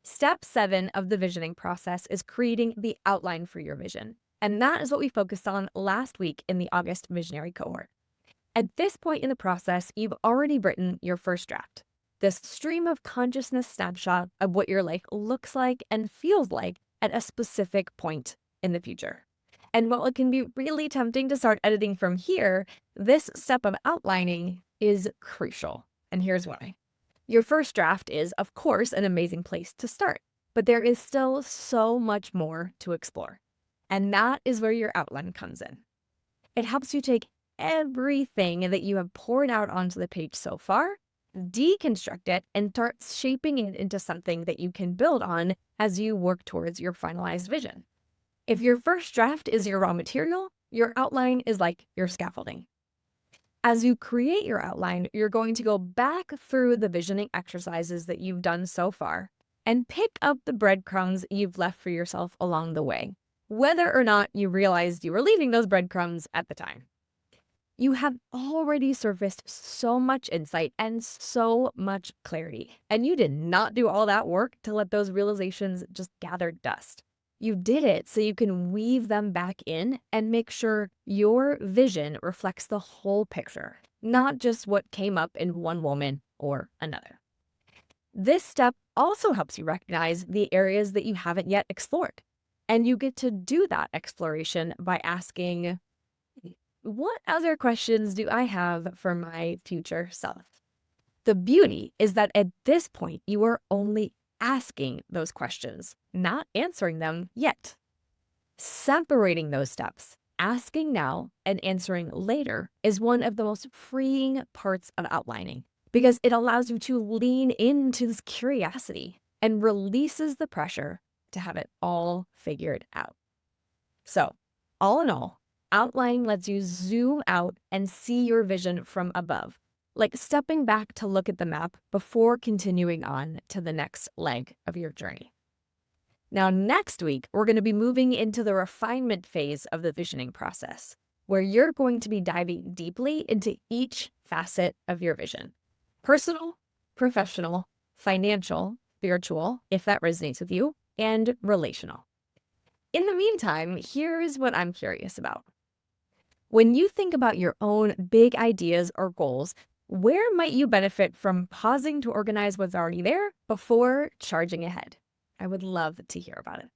Step 7 of the visioning process is creating the outline for your vision. And that is what we focused on last week in the August Visionary cohort. At this point in the process, you've already written your first draft. This stream of consciousness snapshot of what your life looks like and feels like at a specific point in the future. And while it can be really tempting to start editing from here, this step of outlining is crucial. And here's why. Your first draft is, of course, an amazing place to start, but there is still so much more to explore. And that is where your outline comes in. It helps you take everything that you have poured out onto the page so far, deconstruct it, and start shaping it into something that you can build on as you work towards your finalized vision. If your first draft is your raw material, your outline is like your scaffolding. As you create your outline, you're going to go back through the visioning exercises that you've done so far and pick up the breadcrumbs you've left for yourself along the way, whether or not you realized you were leaving those breadcrumbs at the time. You have already surfaced so much insight and so much clarity, and you did not do all that work to let those realizations just gather dust. You did it so you can weave them back in and make sure your vision reflects the whole picture, not just what came up in one moment or another. This step also helps you recognize the areas that you haven't yet explored. And you get to do that exploration by asking, what other questions do I have for my future self? The beauty is that at this point, you are only asking those questions, not answering them yet. Separating those steps, asking now and answering later, is one of the most freeing parts of outlining because it allows you to lean into this curiosity and releases the pressure to have it all figured out. So, all in all, outlining lets you zoom out and see your vision from above, like stepping back to look at the map before continuing on to the next leg of your journey. Now, next week, we're going to be moving into the refinement phase of the visioning process, where you're going to be diving deeply into each facet of your vision: personal, professional, financial, spiritual, if that resonates with you, and relational. In the meantime, here's what I'm curious about. When you think about your own big ideas or goals, where might you benefit from pausing to organize what's already there before charging ahead? I would love to hear about it.